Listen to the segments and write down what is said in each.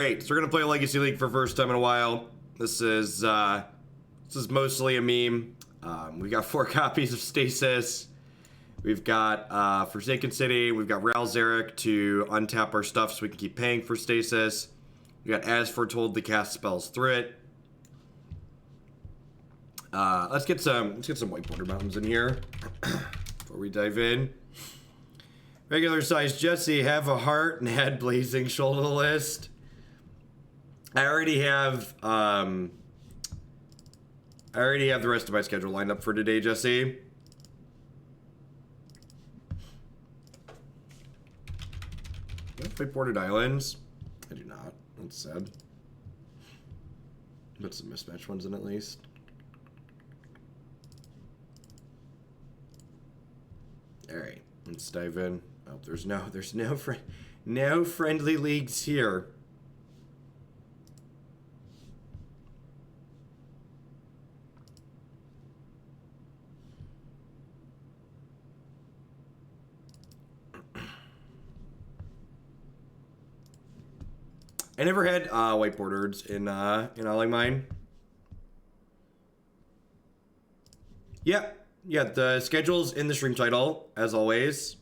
Great, so we're gonna play Legacy League for first time in a while. This is mostly a meme. We got 4 copies of Stasis. We've got Forsaken City. We've got Ral Zarek to untap our stuff so we can keep paying for Stasis. We got As Foretold to cast spells through it. Let's get some white border mountains in here before we dive in. Regular size Jesse, have a heart and add blazing shoulder list. I already have the rest of my schedule lined up for today, Jesse. Do I have white bordered islands? I do not. That's sad. Put some mismatched ones in at least. All right, let's dive in. Oh, there's no friendly leagues here. I never had white borders in all like mine. Yeah, the schedule's in the stream title as always.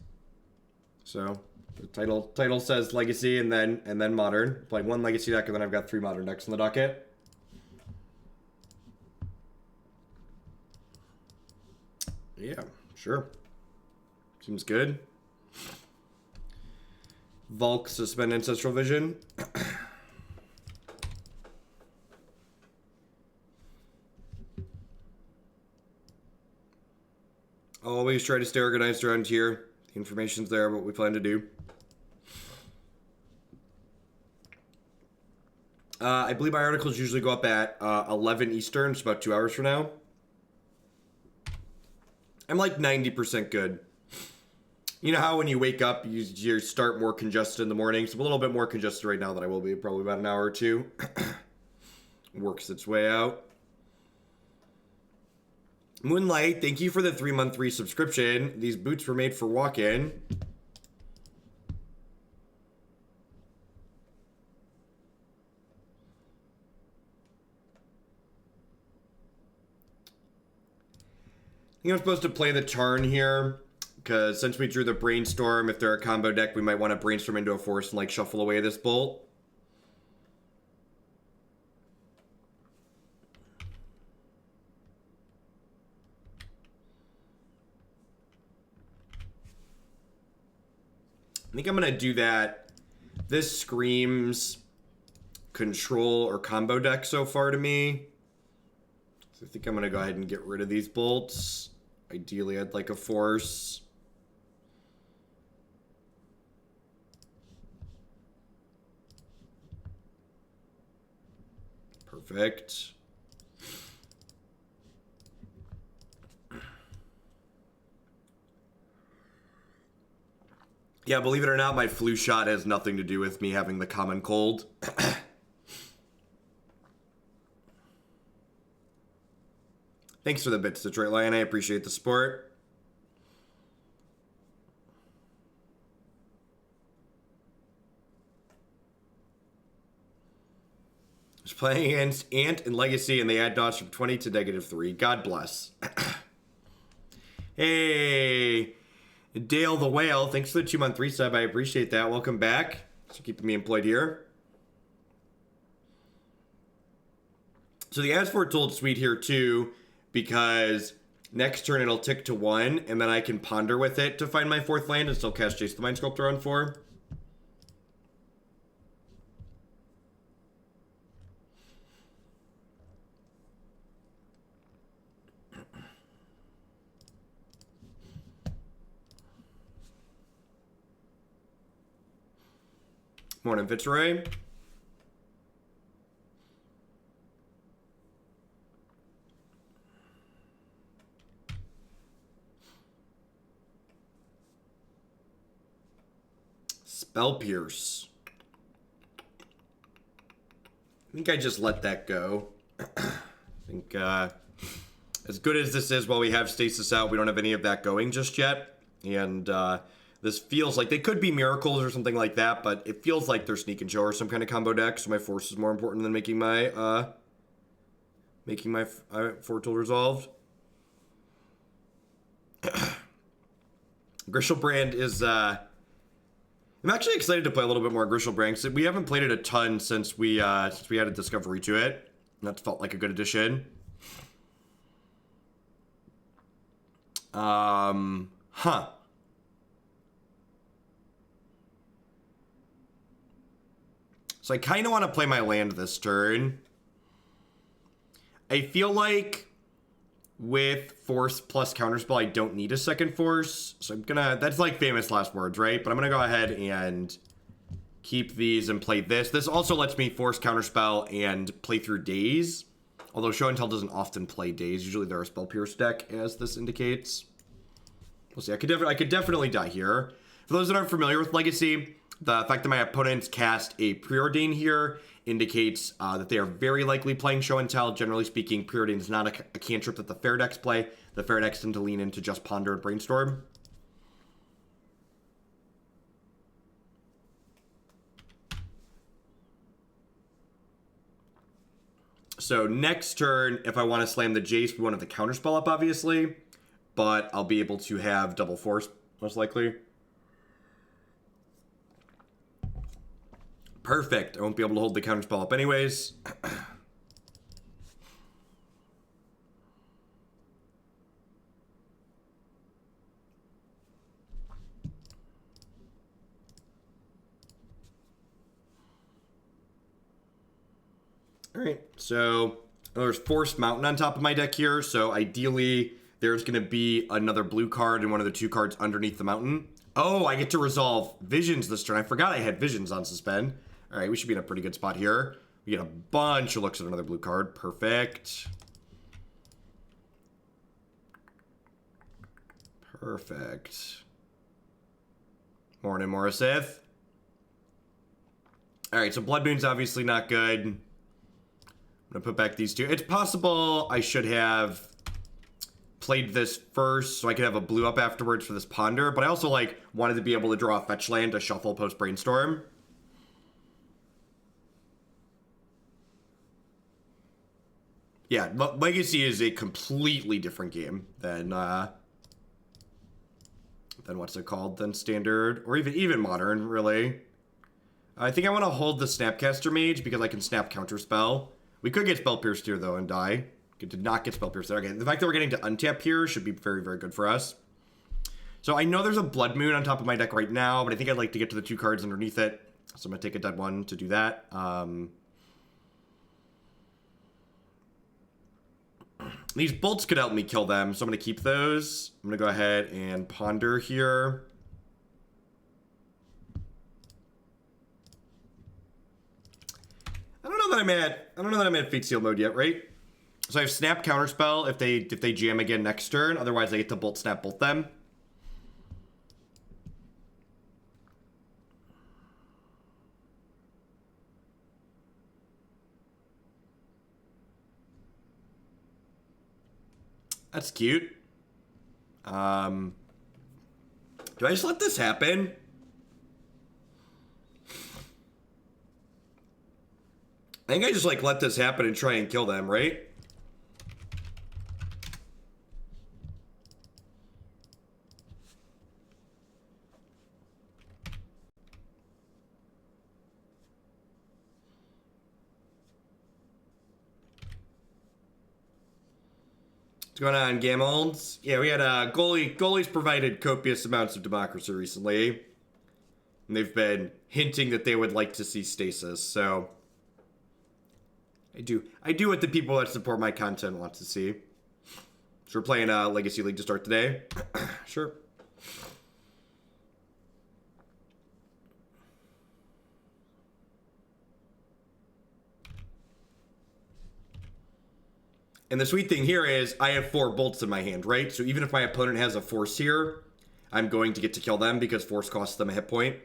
So the title says Legacy and then Modern. Playing 1 Legacy deck and then I've got 3 Modern decks in the docket. Yeah, sure. Seems good. Volk suspend Ancestral Vision. Always try to stay organized around here. The information's there, what we plan to do. I believe my articles usually go up at 11 Eastern, it's about 2 hours from now. I'm like 90% good. You know how when you wake up, you start more congested in the morning? So I'm a little bit more congested right now than I will be, probably about an hour or 2. Works its way out. Moonlight, thank you for the 3-month resubscription. These boots were made for walk-in. I think I'm supposed to play the Tarn here, because since we drew the Brainstorm, if they're a combo deck, we might want to Brainstorm into a force and like shuffle away this bolt. I think I'm going to do that. This screams control or combo deck so far to me. So I think I'm going to go ahead and get rid of these bolts. Ideally, I'd like a force. Perfect. Yeah, believe it or not, my flu shot has nothing to do with me having the common cold. Thanks for the bits, Detroit Lion. I appreciate the support. I was playing against Ant and Legacy, and they add dodge from 20 to -3. God bless. Hey, Dale the Whale, thanks for the 2-month resub. I appreciate that. Welcome back. Thanks for keeping me employed here. So the As Foretold suite here too, because next turn it'll tick to 1, and then I can ponder with it to find my 4th land and still cast Jace the Mind Sculptor on 4. Morning, Fitzroy. Spell Pierce. I think I just let that go. I think as good as this is while we have Stasis out, we don't have any of that going just yet. And This feels like they could be miracles or something like that, but it feels like they're Sneak and Show or some kind of combo deck, so my Force is more important than making my Foretold resolved. Grishelbrand is, I'm actually excited to play a little bit more Grishelbrand, because we haven't played it a ton since we had a discovery to it. And that felt like a good addition. Huh. So I kind of want to play my land this turn. I feel like with Force plus Counterspell, I don't need a second Force. So I'm gonna, that's like famous last words, right? But I'm gonna go ahead and keep these and play this. This also lets me Force Counterspell and play through Daze. Although Show and Tell doesn't often play Daze. Usually they're a Spell Pierce deck, as this indicates. We'll see. I could definitely die here. For those that aren't familiar with Legacy, the fact that my opponents cast a Preordain here indicates that they are very likely playing Show and Tell. Generally speaking, Preordain is not a cantrip that the Fair decks play. The Fair decks tend to lean into just Ponder and Brainstorm. So next turn, if I want to slam the Jace, we want to have the Counterspell up, obviously. But I'll be able to have double Force, most likely. Perfect. I won't be able to hold the Counterspell up anyways. Alright, so there's Force Mountain on top of my deck here, so ideally there's going to be another blue card and one of the two cards underneath the mountain. Oh, I get to resolve Visions this turn. I forgot I had Visions on suspend. Alright, we should be in a pretty good spot here. We get a bunch of looks at another blue card. Perfect. Perfect. Morning, Morriseth. Alright, so Blood Moon's obviously not good. I'm gonna put back these two. It's possible I should have played this first so I could have a blue up afterwards for this Ponder, but I also like wanted to be able to draw a fetch land to shuffle post Brainstorm. Yeah, Legacy is a completely different game than what's it called? Than Standard, or even Modern, really. I think I want to hold the Snapcaster Mage because I can snap Counterspell. We could get Spell Pierced here, though, and die. Did not get Spell Pierced there. Okay, the fact that we're getting to untap here should be very, very good for us. So I know there's a Blood Moon on top of my deck right now, but I think I'd like to get to the two cards underneath it. So I'm going to take a dead one to do that. These bolts could help me kill them, so I'm going to keep those. I'm going to go ahead and Ponder here. I don't know that I'm at Fate Seal mode yet, right? So I have Snap Counterspell if they jam again next turn. Otherwise, I get to Bolt Snap both them. That's cute. Do I just let this happen? I think I just like let this happen and try and kill them, right? What's going on, Gamolds? Yeah, we had goalies provided copious amounts of democracy recently. And they've been hinting that they would like to see Stasis, so I do what the people that support my content want to see. So we're playing Legacy League to start today. Sure. And the sweet thing here is I have 4 bolts in my hand, right? So even if my opponent has a Force here, I'm going to get to kill them because Force costs them a hit point.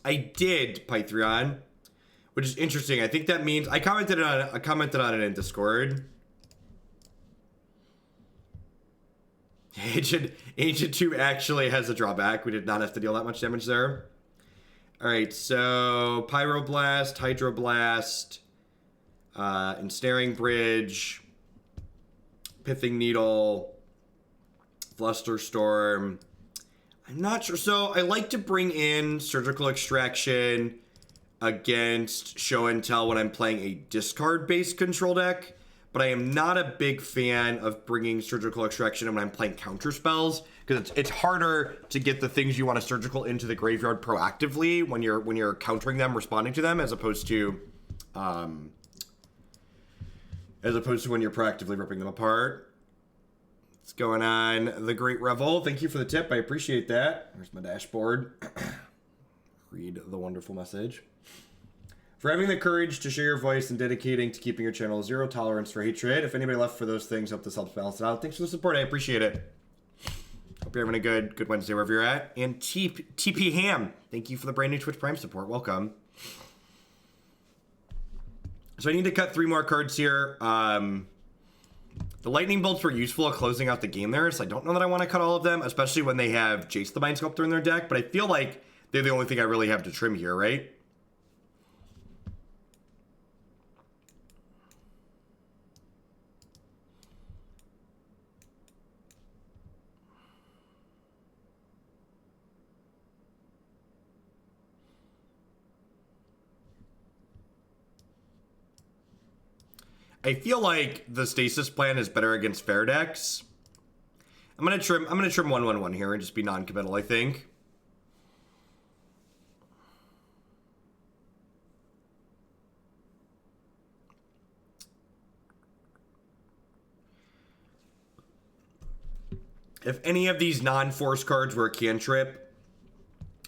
I did, Pythrion, which is interesting. I think that means I commented on it in Discord. Ancient 2 actually has a drawback. We did not have to deal that much damage there. Alright, so Pyroblast, Hydroblast, Ensnaring Bridge, Pithing Needle, Flusterstorm. I'm not sure. So I like to bring in Surgical Extraction against Show and Tell when I'm playing a discard-based control deck, but I am not a big fan of bringing Surgical Extraction when I'm playing counterspells, because it's harder to get the things you want to surgical into the graveyard proactively when you're countering them, responding to them, as opposed to when you're proactively ripping them apart. What's going on? The Great Revel. Thank you for the tip. I appreciate that. There's my dashboard. Read the wonderful message. For having the courage to share your voice and dedicating to keeping your channel zero tolerance for hatred. If anybody left for those things, hope this helps balance it out. Thanks for the support. I appreciate it. Hope you're having a good Wednesday wherever you're at. And TP Ham, thank you for the brand new Twitch Prime support. Welcome. So I need to cut 3 more cards here. The lightning bolts were useful at closing out the game there, so I don't know that I want to cut all of them, especially when they have Jace the Mind Sculptor in their deck, but I feel like they're the only thing I really have to trim here, right? I feel like the Stasis plan is better against fair decks. I'm gonna trim 1/1/1 here and just be non-committal, I think. If any of these non-force cards were a cantrip,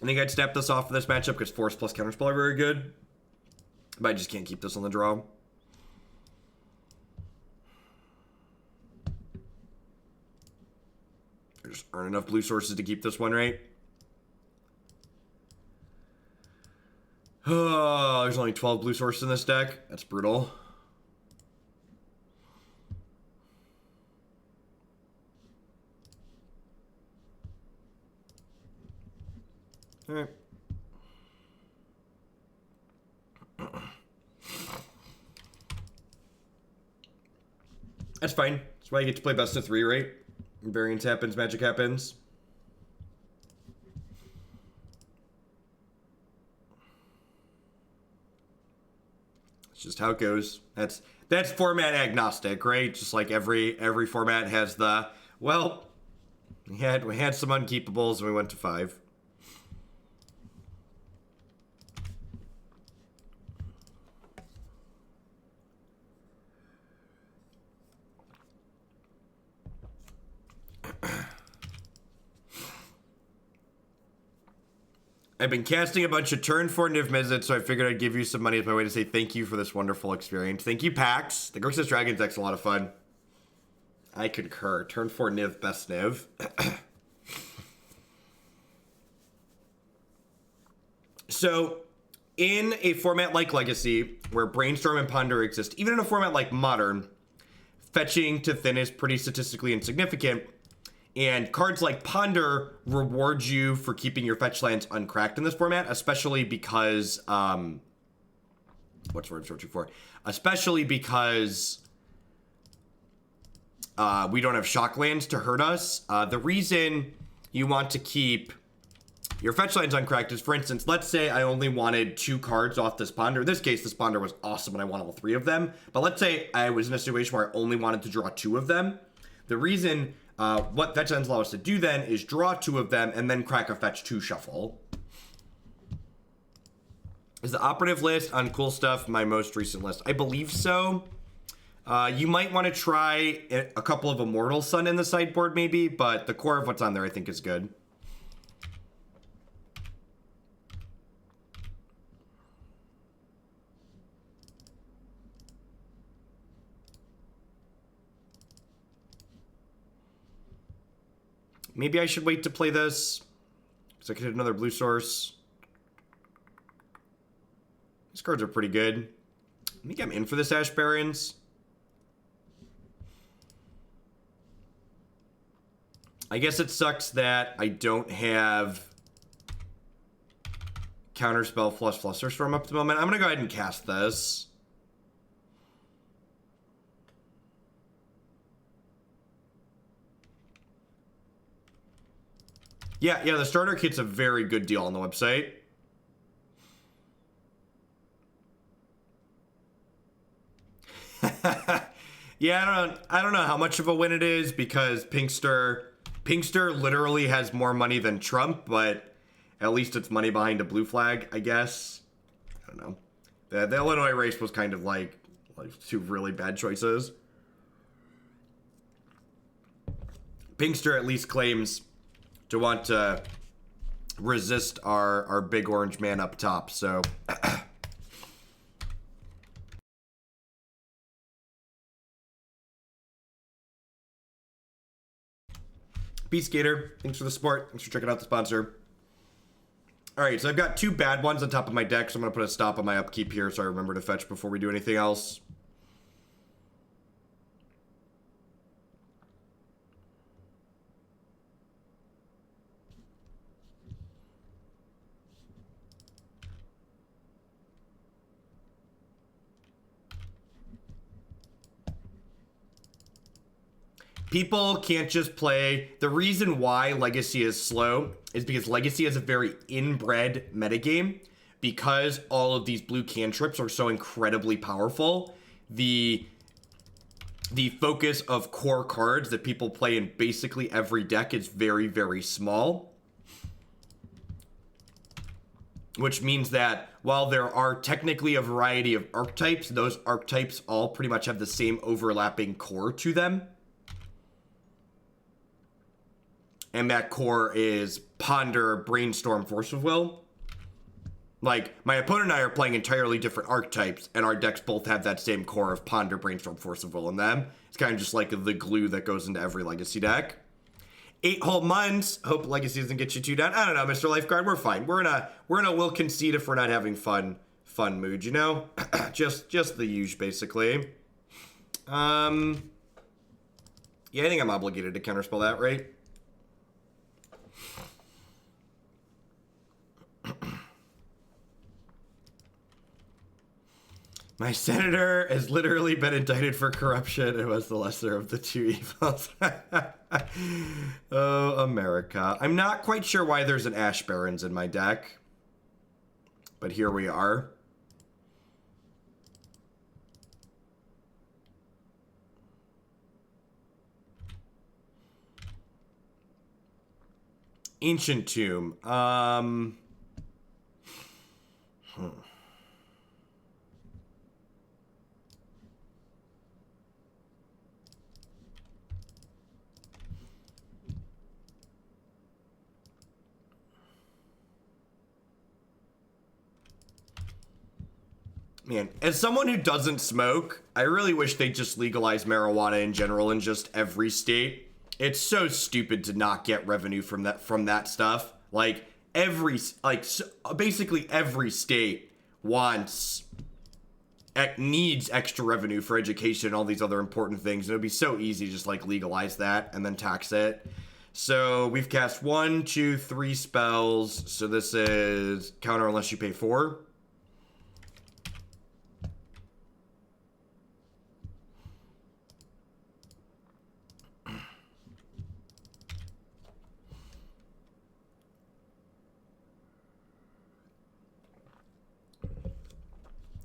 I think I'd snap this off for this matchup because force plus counterspell are very good. But I just can't keep this on the draw. I just earn enough blue sources to keep this one, right? Oh, there's only 12 blue sources in this deck. That's brutal. All right. That's fine. That's why you get to play best of 3, right? Variance happens, magic happens. It's just how it goes. That's format agnostic, right? Just like every format has the, well, we had some unkeepables and we went to 5. I've been casting a bunch of turn 4 Niv Mizzet, so I figured I'd give you some money as my way to say thank you for this wonderful experience. Thank you, Pax. The Grixis Dragons deck's a lot of fun. I concur. Turn 4 Niv, best Niv. So, in a format like Legacy, where Brainstorm and Ponder exist, even in a format like Modern, fetching to thin is pretty statistically insignificant. And cards like Ponder reward you for keeping your fetch lands uncracked in this format, especially because, what's the word I'm searching for? Especially because we don't have shock lands to hurt us. The reason you want to keep your fetch lands uncracked is, for instance, let's say I only wanted 2 cards off this Ponder. In this case, this Ponder was awesome and I wanted all 3 of them. But let's say I was in a situation where I only wanted to draw 2 of them. The reason what fetch lands allow us to do then is draw 2 of them and then crack a fetch 2 shuffle. Is the operative list on cool stuff my most recent list? I believe so. You might want to try a couple of Immortal Sun in the sideboard maybe, but the core of what's on there I think is good. Maybe I should wait to play this, because I could hit another blue source. cards are pretty good. I think I'm in for this Ash Barrens. I guess it sucks that I don't have Counterspell plus Flusterstorm up at the moment. I'm going to go ahead and cast this. Yeah, the starter kit's a very good deal on the website. Yeah, I don't know how much of a win it is because Pinkster literally has more money than Trump, but at least it's money behind a blue flag, I guess. I don't know. The Illinois race was kind of like two really bad choices. Pinkster at least claims to want to resist our big orange man up top, so... Peace, Gator. Thanks for the support. Thanks for checking out the sponsor. Alright, so I've got two bad ones on top of my deck, so I'm going to put a stop on my upkeep here so I remember to fetch before we do anything else. People can't just play. The reason why Legacy is slow is because Legacy has a very inbred metagame. Because all of these blue cantrips are so incredibly powerful, the focus of core cards that people play in basically every deck is very, very small. Which means that while there are technically a variety of archetypes, those archetypes all pretty much have the same overlapping core to them. And that core is Ponder, Brainstorm, Force of Will. Like, my opponent and I are playing entirely different archetypes, and our decks both have that same core of Ponder, Brainstorm, Force of Will in them. It's kind of just like the glue that goes into every Legacy deck. 8 whole months. Hope Legacy doesn't get you too down. I don't know, Mr. Lifeguard. We're fine. We're in a will concede if we're not having fun mood, you know? just the usual, basically. Yeah, I think I'm obligated to counterspell that, right? My senator has literally been indicted for corruption and was the lesser of the two evils. Oh, America. I'm not quite sure why there's an Ash Barrens in my deck. But here we are. Ancient Tomb. Man, as someone who doesn't smoke, I really wish they'd just legalize marijuana in general in just every state. It's so stupid to not get revenue from that stuff. Like basically every state needs extra revenue for education and all these other important things. And it would be so easy to just like legalize that and then tax it. So we've cast 1, 2, 3 spells. So this is counter unless you pay 4.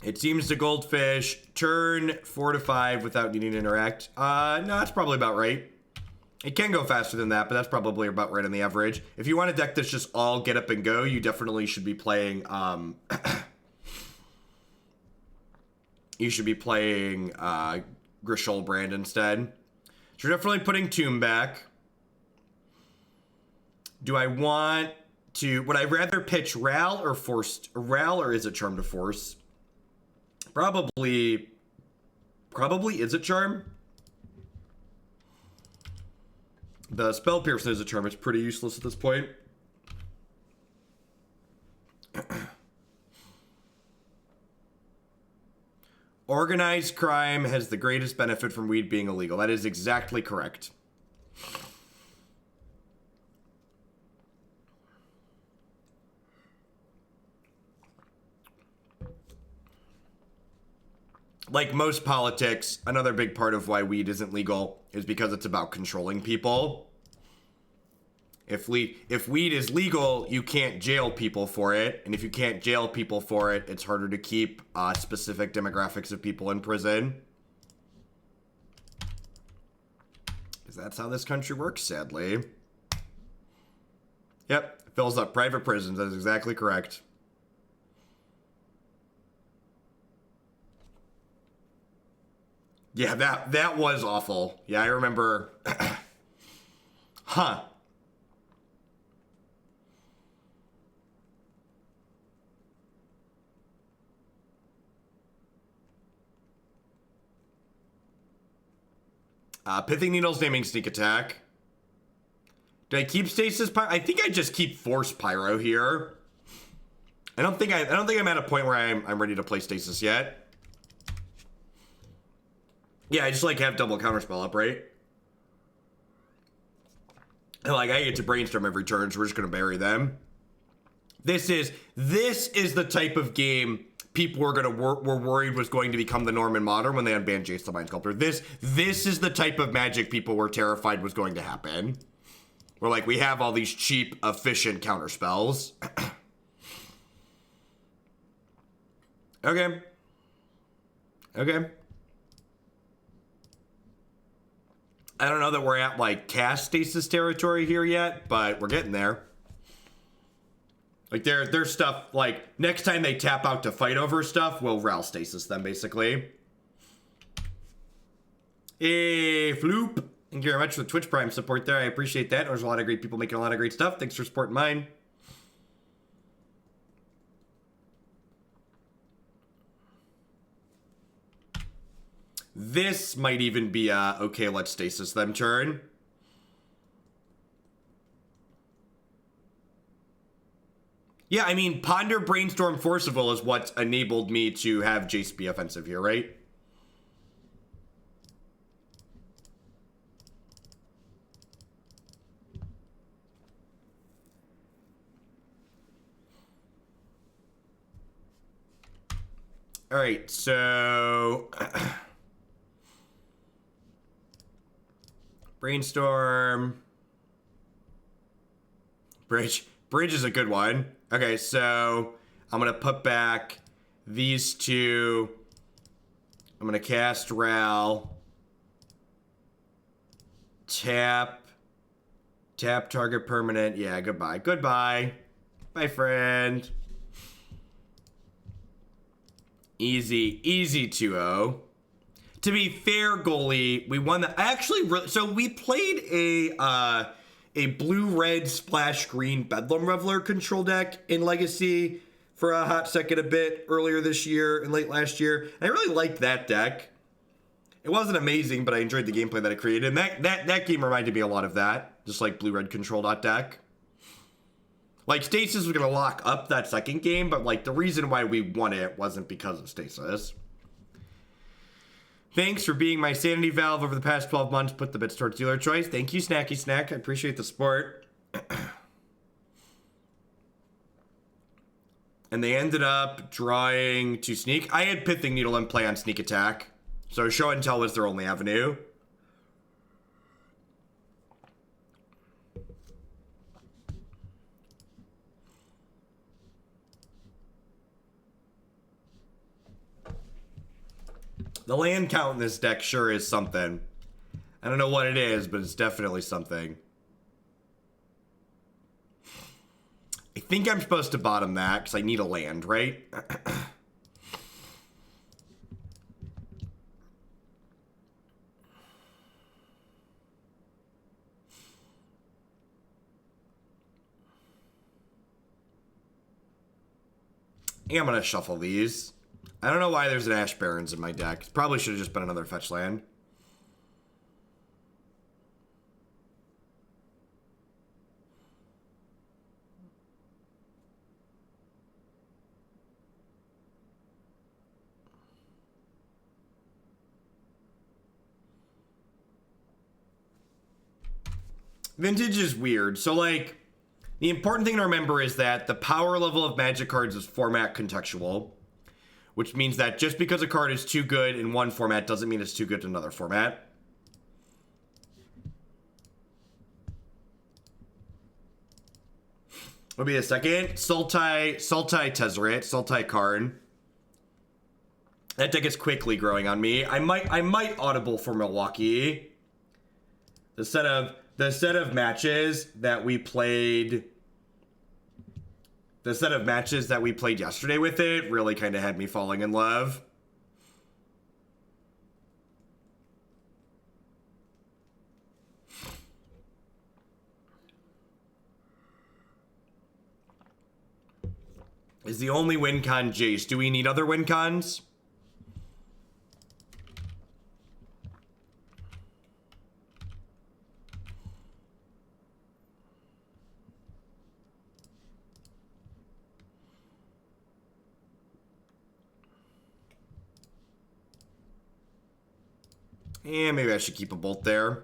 It seems to Goldfish. Turn 4 to 5 without needing to interact. No, that's probably about right. It can go faster than that, but that's probably about right on the average. If you want a deck that's just all get up and go, you definitely should be playing, you should be playing, Grishol Brand instead. So we're definitely putting Tomb back. Do I want to, would I rather pitch Ral or Izzet Charm to force? Probably Izzet Charm. The Spell Pierce Izzet Charm is pretty useless at this point. Organized crime has the greatest benefit from weed being illegal. That is exactly correct. Like most politics, another big part of why weed isn't legal is because it's about controlling people. If weed is legal, you can't jail people for it. And if you can't jail people for it, it's harder to keep specific demographics of people in prison. Because that's how this country works, sadly. Yep, it fills up private prisons. That is exactly correct. Yeah, that was awful. Yeah, I remember. Huh. Pithing Needle's naming Sneak Attack. Do I keep Stasis Pyro? I think I just keep Force Pyro here. I don't think I'm at a point where I'm ready to play Stasis yet. Yeah, I just like have double Counterspell up, right? And like I get to Brainstorm every turn, so we're just gonna bury them. This is the type of game people were worried was going to become the norm in Modern when they unbanned Jace the Mind Sculptor. This is the type of Magic people were terrified was going to happen. We're like, we have all these cheap, efficient counterspells. Okay. Okay. I don't know that we're at like cast Stasis territory here yet, but we're getting there. Like there's stuff like next time they tap out to fight over stuff, we'll Ral Stasis them basically. Hey, Floop. Thank you very much for the Twitch Prime support there. I appreciate that. There's a lot of great people making a lot of great stuff. Thanks for supporting mine. This might even be a okay, let's Stasis them turn. Yeah, I mean, Ponder, Brainstorm, Forcible is what enabled me to have Jace be offensive here, right? All right, so Brainstorm, Bridge is a good one. Okay, so I'm gonna put back these two. I'm gonna cast Ral. Tap target permanent. Yeah, goodbye. Bye, friend. Easy 2-0. To be fair, goalie, we won that. So we played a blue-red splash green Bedlam Reveler control deck in Legacy for a hot second a bit earlier this year and late last year. And I really liked that deck. It wasn't amazing, but I enjoyed the gameplay that it created. And that game reminded me a lot of that. Just like blue-red control deck. Like, Stasis was going to lock up that second game, but, like, the reason why we won it wasn't because of Stasis. Thanks for being my sanity valve over the past 12 months. Put the bits towards dealer choice. Thank you, Snacky Snack. I appreciate the support. And they ended up drawing to Sneak. I had Pithing Needle in play on Sneak Attack. So Show and Tell was their only avenue. The land count in this deck sure is something. I don't know what it is, but it's definitely something. I think I'm supposed to bottom that, because I need a land, right? I think I'm going to shuffle these. I don't know why there's an Ash Barrens in my deck. Probably should have just been another fetch land. Vintage is weird. So, like, the important thing to remember is that the power level of Magic cards is format contextual, which means that just because a card is too good in one format doesn't mean it's too good in another format. What'll be the second? Sultai Tezzeret, Sultai Karn. That deck is quickly growing on me. I might audible for Milwaukee. The set of matches that we played yesterday with it really kind of had me falling in love. Is the only win con Jace? Do we need other win cons? Yeah, maybe I should keep a bolt there.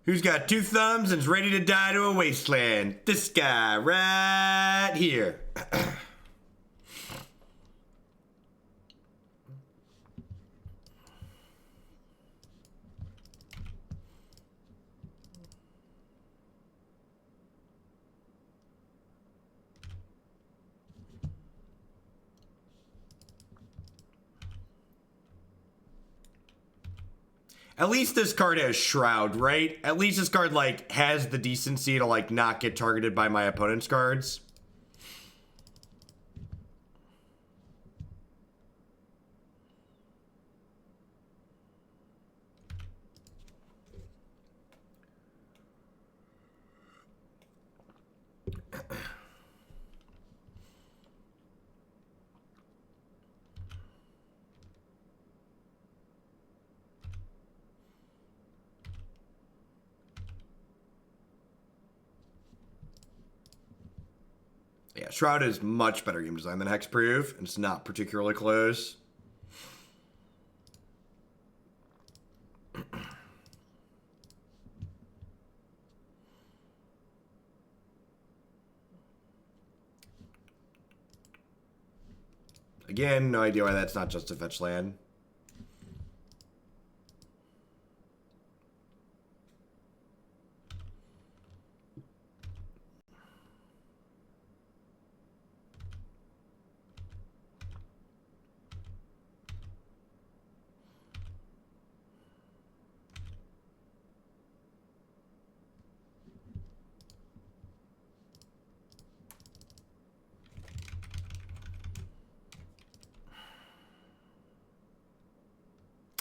Who's got two thumbs and's ready to die to a wasteland? This guy right here. At least this card has Shroud, right? At least this card, like, has the decency to, like, not get targeted by my opponent's cards. Yeah, Shroud is much better game design than Hexproof, and it's not particularly close. Again, no idea why that's not just a fetch land.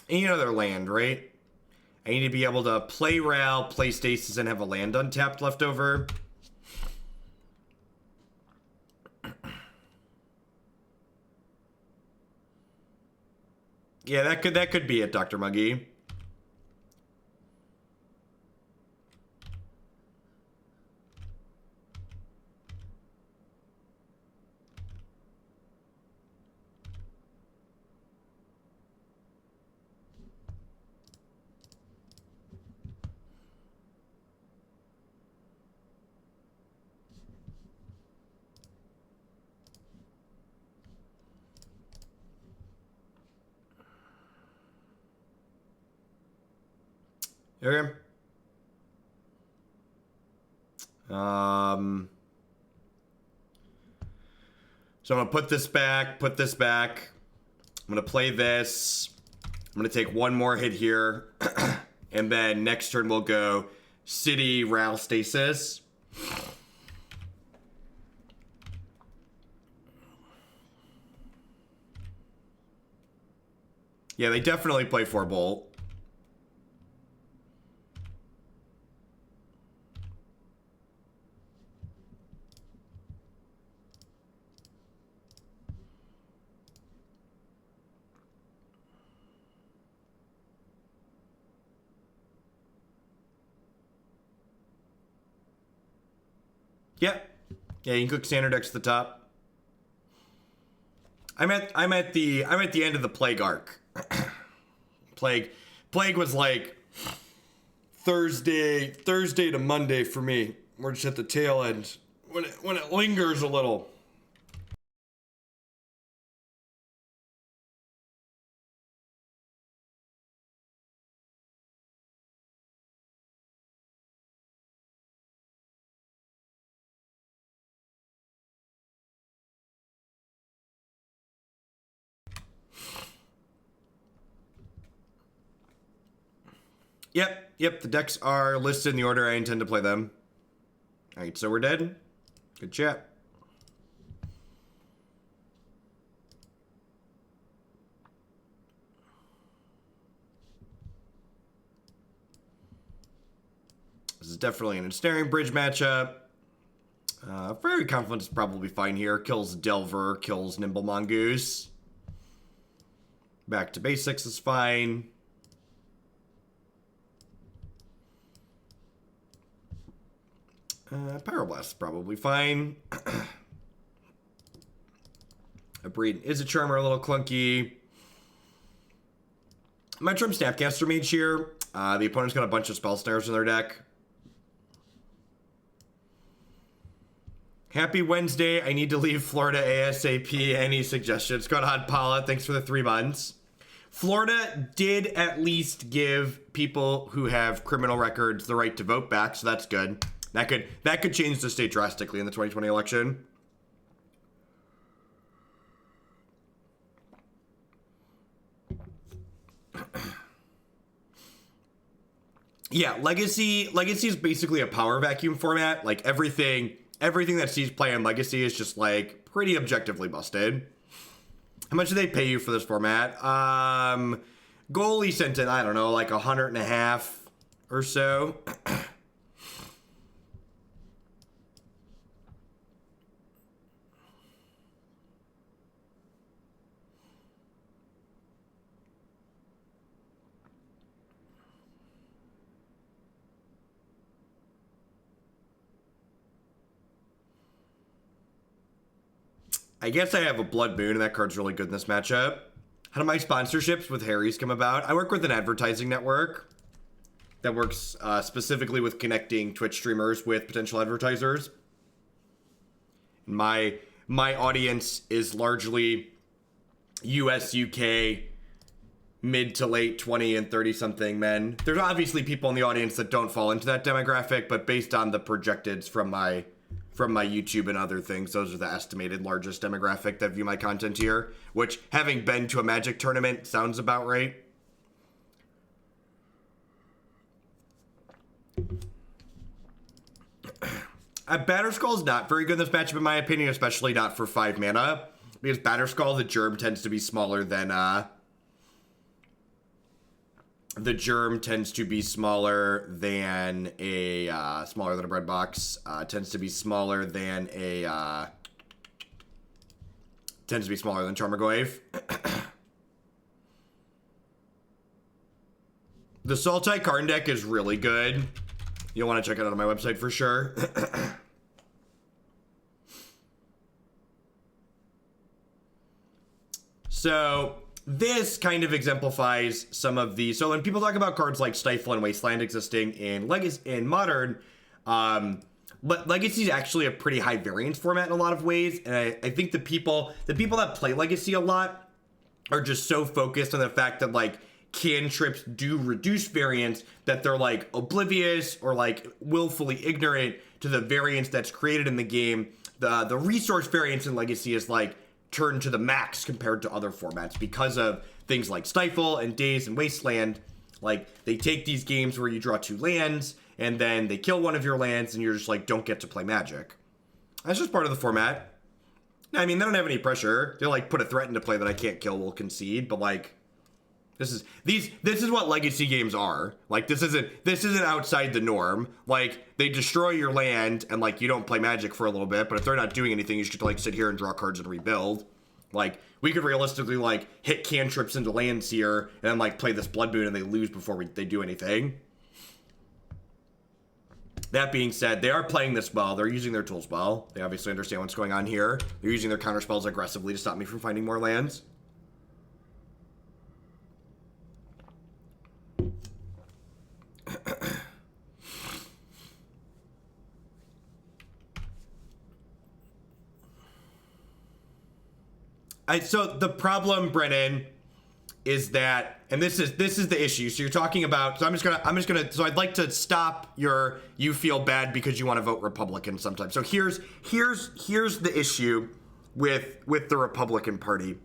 Any other land, right? I need to be able to play Ral, play Stasis, and have a land untapped left over. Yeah, that could be it, Dr. Muggy. Okay. So I'm gonna put this back. I'm gonna play this. I'm gonna take one more hit here. And then next turn we'll go City, Ral, Stasis. Yeah, they definitely play 4 Bolt. Yeah. Yeah, you can cook standard decks to the top. I'm at the end of the Plague arc. Plague Plague was like Thursday to Monday for me. We're just at the tail end when it lingers a little. Yep, the decks are listed in the order I intend to play them. Alright, so we're dead. Good chat. This is definitely an Ensnaring Bridge matchup. Fiery Confluence is probably fine here. Kills Delver, kills Nimble Mongoose. Back to basics is fine. Pyroblast is probably fine. Abrade and Izzet Charm are a little clunky. I might try Snapcaster Mage here. The opponent's got a bunch of spell snares in their deck. Happy Wednesday. I need to leave Florida ASAP. Any suggestions? Go on, Paula. Thanks for the 3 months. Florida did at least give people who have criminal records the right to vote back, so that's good. That could change the state drastically in the 2020 election. Yeah, Legacy is basically a power vacuum format. Like everything that sees play in Legacy is just like pretty objectively busted. How much do they pay you for this format? Goalie sent in, I don't know, like 150 or so. I guess I have a Blood Moon, and that card's really good in this matchup. How do my sponsorships with Harry's come about? I work with an advertising network that works specifically with connecting Twitch streamers with potential advertisers. My audience is largely US, UK, mid to late 20 and 30-something men. There's obviously people in the audience that don't fall into that demographic, but based on the projecteds from my YouTube and other things, those are the estimated largest demographic that view my content here, which, having been to a Magic tournament, sounds about right. Batterskull is not very good in this matchup, in my opinion, especially not for 5 mana, because Batterskull, the germ tends to be smaller than a bread box. Tends to be smaller than Charmagoyf. The Sultai Karn deck is really good. You'll want to check it out on my website for sure. So this kind of exemplifies some of the... So when people talk about cards like Stifle and Wasteland existing in Modern, but Legacy is actually a pretty high variance format in a lot of ways, and I think the people that play Legacy a lot are just so focused on the fact that like cantrips do reduce variance that they're like oblivious or like willfully ignorant to the variance that's created in the game. The resource variance in Legacy is like turned to the max compared to other formats because of things like Stifle and Daze and Wasteland. Like, they take these games where you draw 2 lands, and then they kill one of your lands, and you're just like, don't get to play Magic. That's just part of the format. I mean, they don't have any pressure. They'll like put a threat into play that I can't kill, we'll concede, but like, this is what Legacy games are. Like, this isn't outside the norm. Like, they destroy your land, and like, you don't play Magic for a little bit, but if they're not doing anything, you just get to like sit here and draw cards and rebuild. Like, we could realistically like hit cantrips into lands here, and then like play this Blood Moon and they lose before they do anything. That being said, they are playing this well. They're using their tools well. They obviously understand what's going on here. They're using their counterspells aggressively to stop me from finding more lands. So the problem, Brennan, is that, and this is the issue. So you're talking about, so I'm just gonna, so I'd like to stop you feel bad because you want to vote Republican sometimes. So here's the issue with the Republican Party.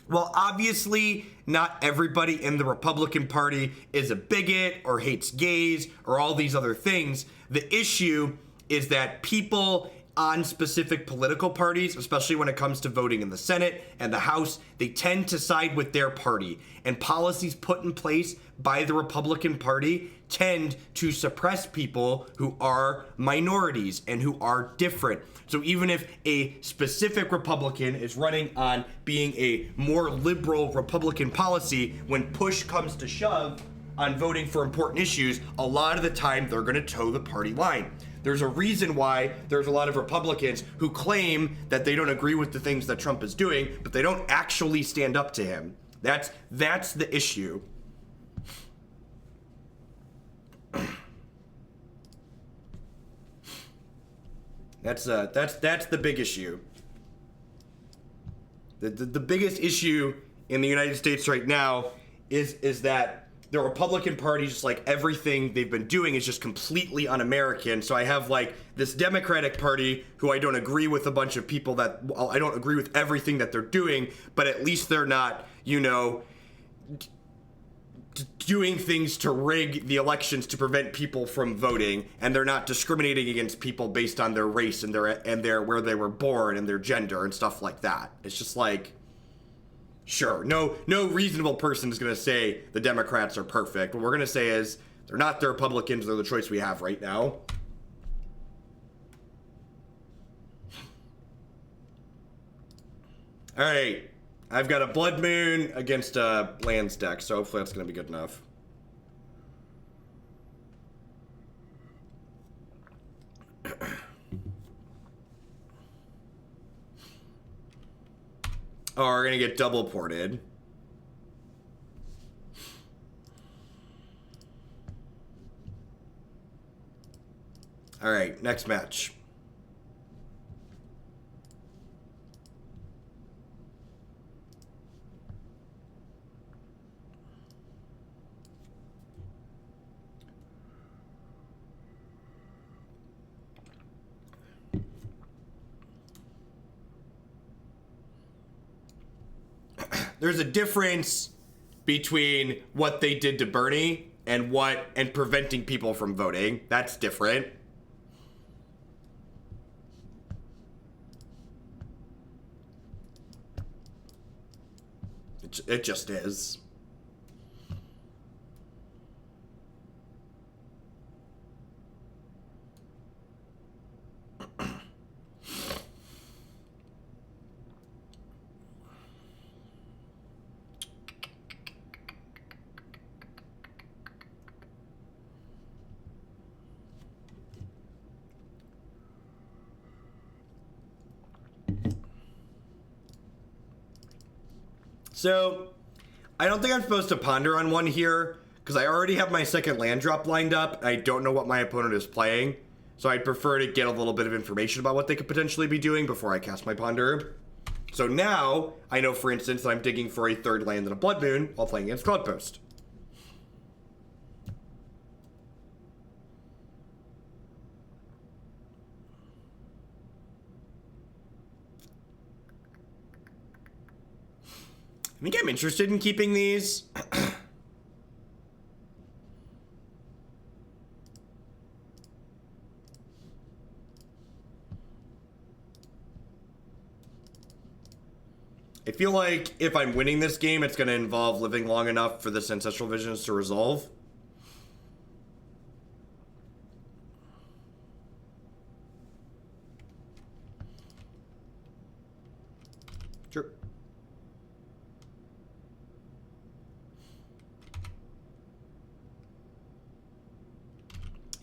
Well, obviously, not everybody in the Republican Party is a bigot or hates gays or all these other things. The issue is that people on specific political parties, especially when it comes to voting in the Senate and the House, they tend to side with their party. And policies put in place by the Republican Party tend to suppress people who are minorities and who are different. So even if a specific Republican is running on being a more liberal Republican policy, when push comes to shove on voting for important issues, a lot of the time they're gonna toe the party line. There's a reason why there's a lot of Republicans who claim that they don't agree with the things that Trump is doing, but they don't actually stand up to him. That's the issue. That's the big issue. The biggest issue in the United States right now is that the Republican Party, just like everything they've been doing, is just completely un-American. So I have like this Democratic Party who I don't agree with a bunch of people that, well, I don't agree with everything that they're doing, but at least they're not, you know, doing things to rig the elections to prevent people from voting, and they're not discriminating against people based on their race and their where they were born and their gender and stuff like that. It's just like, sure, no reasonable person is going to say the Democrats are perfect. What we're going to say is they're not the Republicans, they're the choice we have right now. All right, I've got a Blood Moon against a lands deck, so hopefully that's going to be good enough. Oh, we're gonna get double ported. All right, next match. There's a difference between what they did to Bernie and preventing people from voting. That's different. It just is. So, I don't think I'm supposed to ponder on one here, because I already have my second land drop lined up, and I don't know what my opponent is playing. So I'd prefer to get a little bit of information about what they could potentially be doing before I cast my ponder. So now, I know, for instance, that I'm digging for a third land and a Blood Moon while playing against Cloudpost. I think I'm interested in keeping these. I feel like if I'm winning this game, it's going to involve living long enough for this Ancestral Visions to resolve. Sure.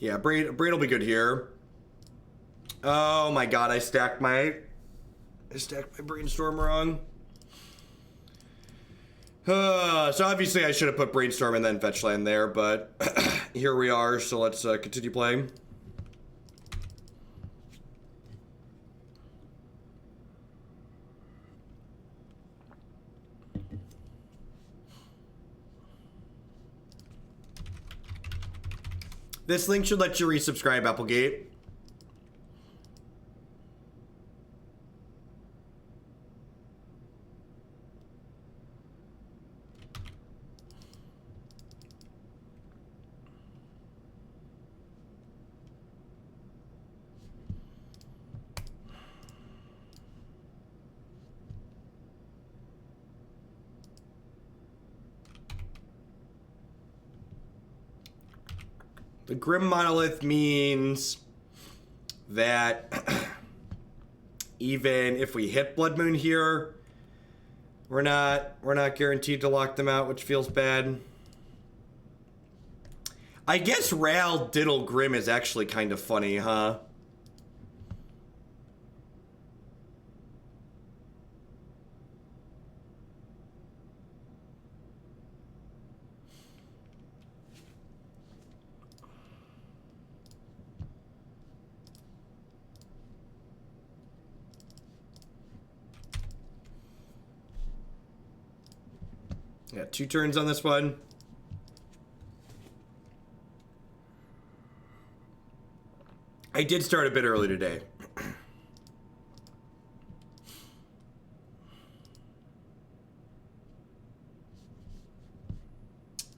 Yeah, Abrade will be good here. Oh my god, I stacked my Brainstorm wrong. So obviously I should have put Brainstorm and then Fetch Land there, but here we are, so let's continue playing. This link should let you resubscribe, Applegate. The Grim Monolith means that even if we hit Blood Moon here, we're not guaranteed to lock them out, which feels bad. I guess Ral Diddle Grim is actually kind of funny, huh? Yeah, 2 turns on this one. I did start a bit early today.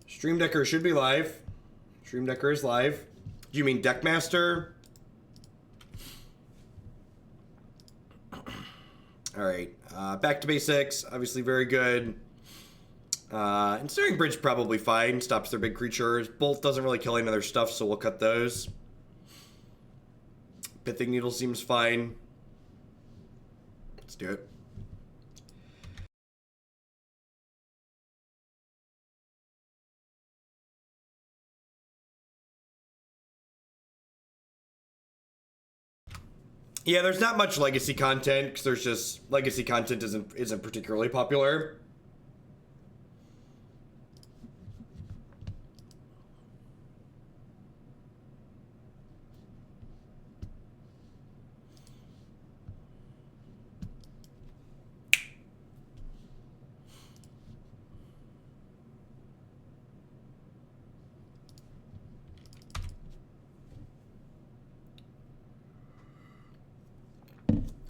Stream Decker should be live. Stream Decker is live. Do you mean Deckmaster? Alright, back to basics. Obviously very good. Ensnaring Bridge probably fine. Stops their big creatures. Bolt doesn't really kill any other stuff, so we'll cut those. Pithing Needle seems fine. Let's do it. Yeah, there's not much legacy content because there's just legacy content isn't particularly popular.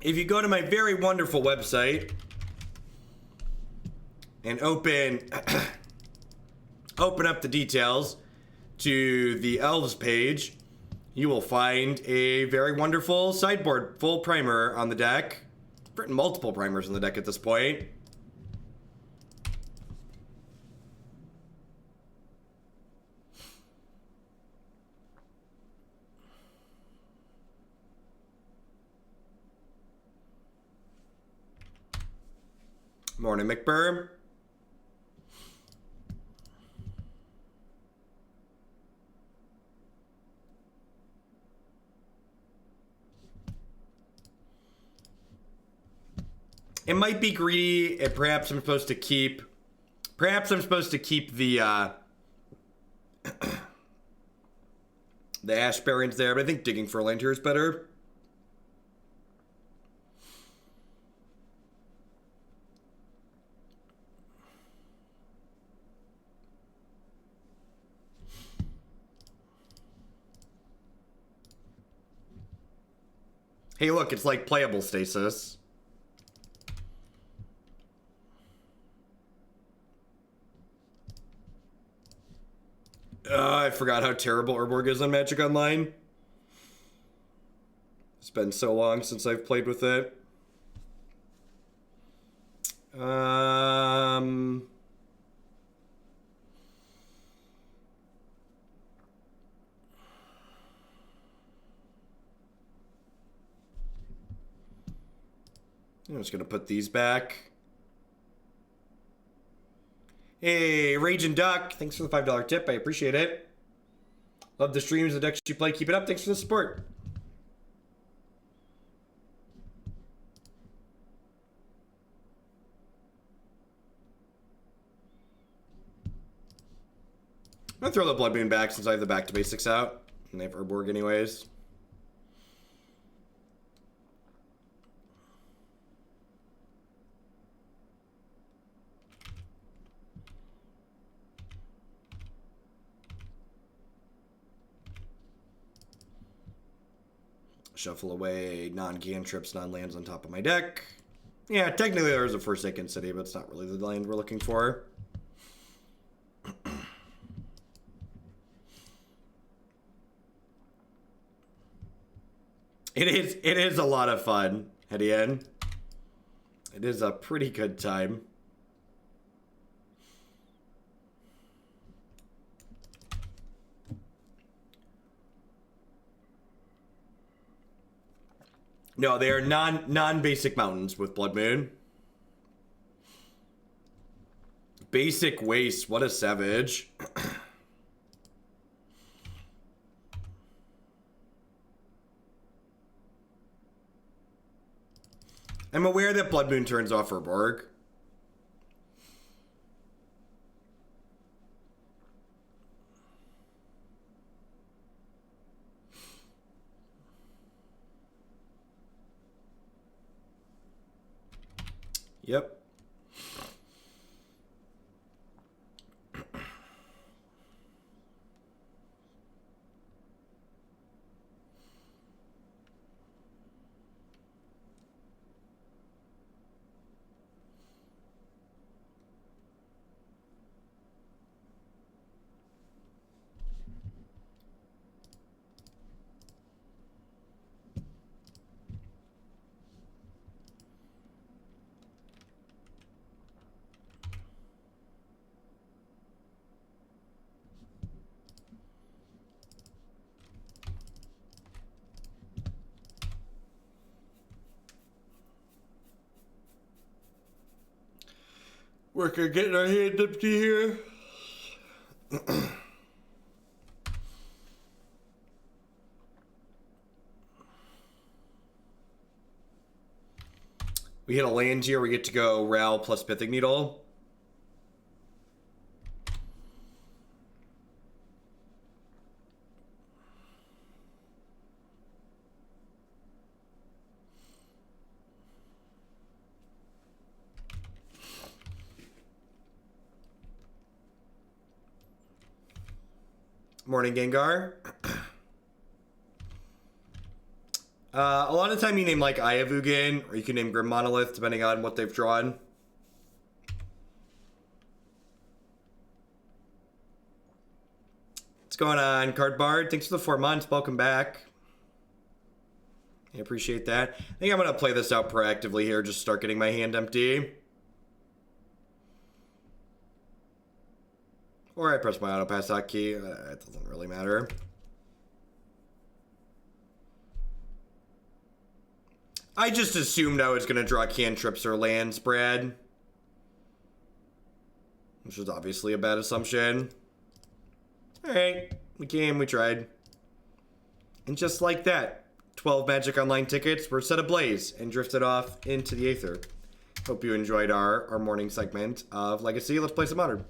If you go to my very wonderful website and open up the details to the Elves page, you will find a very wonderful sideboard full primer on the deck. I've written multiple primers on the deck at this point. Morning, McBurr. It might be greedy, and perhaps I'm supposed to keep the the Ash Barrens there, but I think digging for a land here is better. Hey, look, it's like playable Stasis. I forgot how terrible Urborg is on Magic Online. It's been so long since I've played with it. I'm just gonna put these back. Hey, Raging Duck, thanks for the $5 tip. I appreciate it. Love the streams, the decks you play. Keep it up. Thanks for the support. I'm gonna throw the Blood Moon back since I have the back to basics out. And they have Urborg anyways. Shuffle away non-cantrips, non-lands on top of my deck. Yeah, technically there's a Forsaken City, but it's not really the land we're looking for. It is a lot of fun, Hedian. It is a pretty good time. No, they are non-basic mountains with Blood Moon. Basic Waste, what a savage. I'm aware that Blood Moon turns off her Borg. Yep. We're getting our hand empty here. We hit a land here. We get to go Ral plus Pithing Needle. Morning, Gengar. A lot of time you name like Ayavugan, or you can name Grim Monolith, depending on what they've drawn. What's going on, Card Bard? Thanks for the 4 months. Welcome back. I appreciate that. I think I'm going to play this out proactively here, just start getting my hand empty. Or I press my auto pass hotkey. It doesn't really matter. I just assumed I was going to draw cantrips or lands, Brad. Which was obviously a bad assumption. Alright, we came, we tried. And just like that, 12 Magic Online tickets were set ablaze and drifted off into the aether. Hope you enjoyed our morning segment of Legacy. Let's play some Modern.